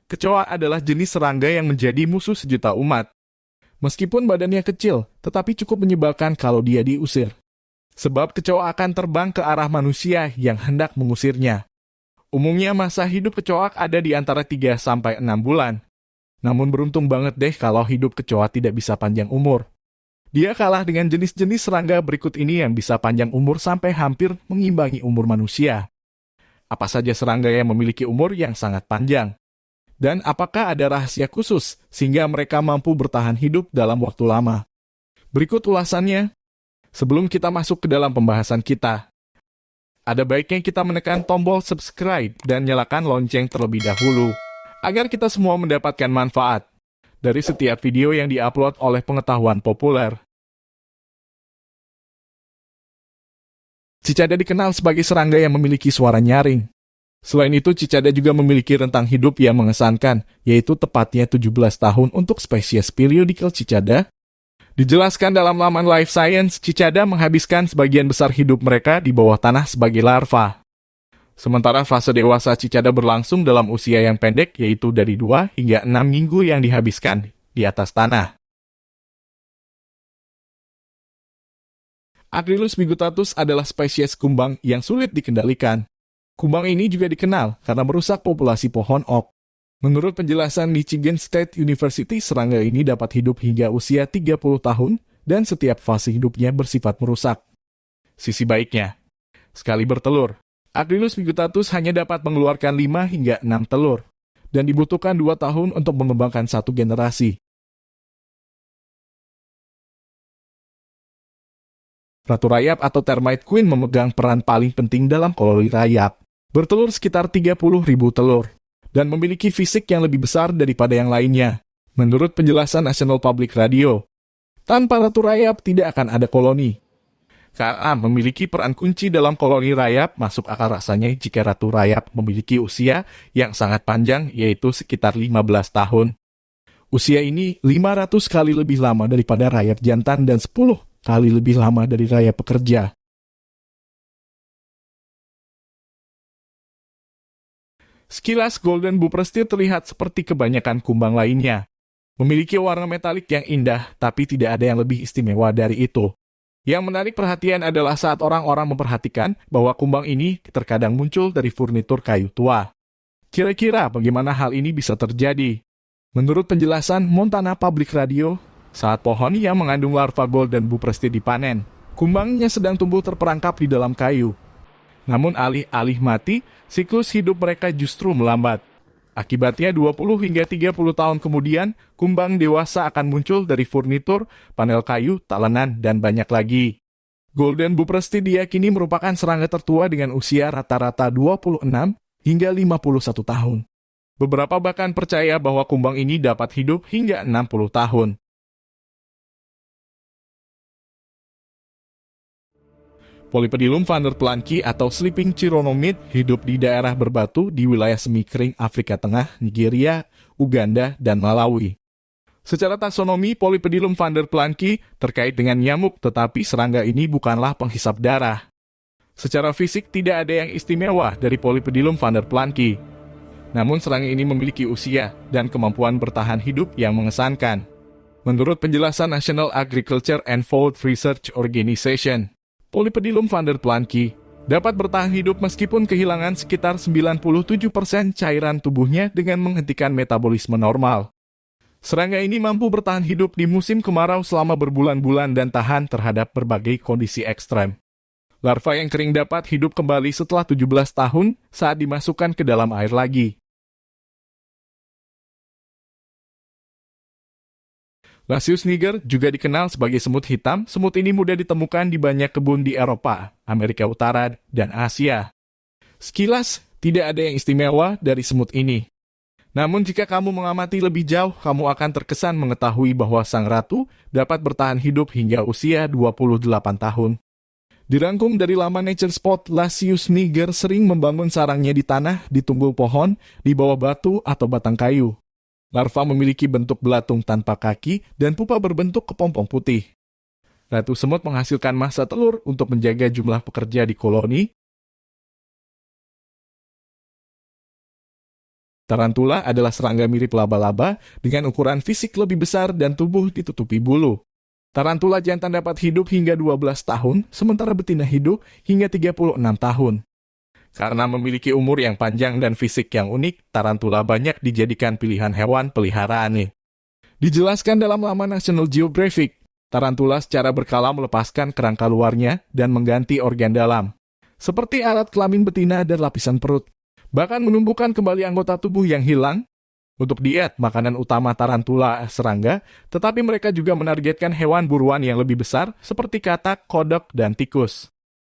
Kecoa adalah jenis serangga yang menjadi musuh sejuta umat. Meskipun badannya kecil, tetapi cukup menyebalkan kalau dia diusir. Sebab kecoa akan terbang ke arah manusia yang hendak mengusirnya. Umumnya masa hidup kecoa ada di antara 3 sampai 6 bulan. Namun beruntung banget deh kalau hidup kecoa tidak bisa panjang umur. Dia kalah dengan jenis-jenis serangga berikut ini yang bisa panjang umur sampai hampir mengimbangi umur manusia. Apa saja serangga yang memiliki umur yang sangat panjang? Dan apakah ada rahasia khusus sehingga mereka mampu bertahan hidup dalam waktu lama? Berikut ulasannya. Sebelum kita masuk ke dalam pembahasan kita, ada baiknya kita menekan tombol subscribe dan nyalakan lonceng terlebih dahulu, agar kita semua mendapatkan manfaat dari setiap video yang diupload oleh Pengetahuan Populer. Cicada dikenal sebagai serangga yang memiliki suara nyaring. Selain itu, cicada juga memiliki rentang hidup yang mengesankan, yaitu tepatnya 17 tahun untuk spesies periodical cicada. Dijelaskan dalam laman Life Science, cicada menghabiskan sebagian besar hidup mereka di bawah tanah sebagai larva. Sementara fase dewasa cicada berlangsung dalam usia yang pendek, yaitu dari 2 hingga 6 minggu yang dihabiskan di atas tanah. Acrylus bigutatus adalah spesies kumbang yang sulit dikendalikan. Kumbang ini juga dikenal karena merusak populasi pohon oak. Menurut penjelasan Michigan State University, serangga ini dapat hidup hingga usia 30 tahun dan setiap fase hidupnya bersifat merusak. Sisi baiknya, sekali bertelur, Acrylus bigutatus hanya dapat mengeluarkan 5 hingga 6 telur, dan dibutuhkan 2 tahun untuk mengembangkan satu generasi. Ratu rayap atau termite queen memegang peran paling penting dalam koloni rayap. Bertelur sekitar 30.000 telur, dan memiliki fisik yang lebih besar daripada yang lainnya. Menurut penjelasan National Public Radio, tanpa ratu rayap tidak akan ada koloni. Karena memiliki peran kunci dalam koloni rayap, masuk akal rasanya jika ratu rayap memiliki usia yang sangat panjang, yaitu sekitar 15 tahun. Usia ini 500 kali lebih lama daripada rayap jantan dan 10 kali lebih lama dari rayap pekerja. Sekilas Golden Bupresti terlihat seperti kebanyakan kumbang lainnya. Memiliki warna metalik yang indah, tapi tidak ada yang lebih istimewa dari itu. Yang menarik perhatian adalah saat orang-orang memperhatikan bahwa kumbang ini terkadang muncul dari furnitur kayu tua. Kira-kira bagaimana hal ini bisa terjadi? Menurut penjelasan Montana Public Radio, saat pohon yang mengandung larva Golden Bupresti dipanen, kumbangnya sedang tumbuh terperangkap di dalam kayu. Namun alih-alih mati, siklus hidup mereka justru melambat. Akibatnya 20 hingga 30 tahun kemudian, kumbang dewasa akan muncul dari furnitur, panel kayu, talenan, dan banyak lagi. Golden Bupresti diyakini merupakan serangga tertua dengan usia rata-rata 26 hingga 51 tahun. Beberapa bahkan percaya bahwa kumbang ini dapat hidup hingga 60 tahun. Polypedilum vanderplanki atau sleeping chironomid hidup di daerah berbatu di wilayah semi kering Afrika Tengah, Nigeria, Uganda, dan Malawi. Secara taksonomi, Polypedilum vanderplanki terkait dengan nyamuk, tetapi serangga ini bukanlah penghisap darah. Secara fisik tidak ada yang istimewa dari Polypedilum vanderplanki. Namun serangga ini memiliki usia dan kemampuan bertahan hidup yang mengesankan. Menurut penjelasan National Agriculture and Food Research Organization, Polypedilum vanderplanki dapat bertahan hidup meskipun kehilangan sekitar 97% cairan tubuhnya dengan menghentikan metabolisme normal. Serangga ini mampu bertahan hidup di musim kemarau selama berbulan-bulan dan tahan terhadap berbagai kondisi ekstrem. Larva yang kering dapat hidup kembali setelah 17 tahun saat dimasukkan ke dalam air lagi. Lasius niger juga dikenal sebagai semut hitam. Semut ini mudah ditemukan di banyak kebun di Eropa, Amerika Utara, dan Asia. Sekilas, tidak ada yang istimewa dari semut ini. Namun jika kamu mengamati lebih jauh, kamu akan terkesan mengetahui bahwa sang ratu dapat bertahan hidup hingga usia 28 tahun. Dirangkum dari laman Nature Spot, Lasius niger sering membangun sarangnya di tanah, di tunggul pohon, di bawah batu atau batang kayu. Larva memiliki bentuk belatung tanpa kaki dan pupa berbentuk kepompong putih. Ratu semut menghasilkan massa telur untuk menjaga jumlah pekerja di koloni. Tarantula adalah serangga mirip laba-laba dengan ukuran fisik lebih besar dan tubuh ditutupi bulu. Tarantula jantan dapat hidup hingga 12 tahun, sementara betina hidup hingga 36 tahun. Karena memiliki umur yang panjang dan fisik yang unik, tarantula banyak dijadikan pilihan hewan peliharaan. Dijelaskan dalam laman National Geographic, tarantula secara berkala melepaskan kerangka luarnya dan mengganti organ dalam, seperti alat kelamin betina dan lapisan perut. Bahkan menumbuhkan kembali anggota tubuh yang hilang. Untuk diet, makanan utama tarantula serangga, tetapi mereka juga menargetkan hewan buruan yang lebih besar seperti katak, kodok, dan tikus.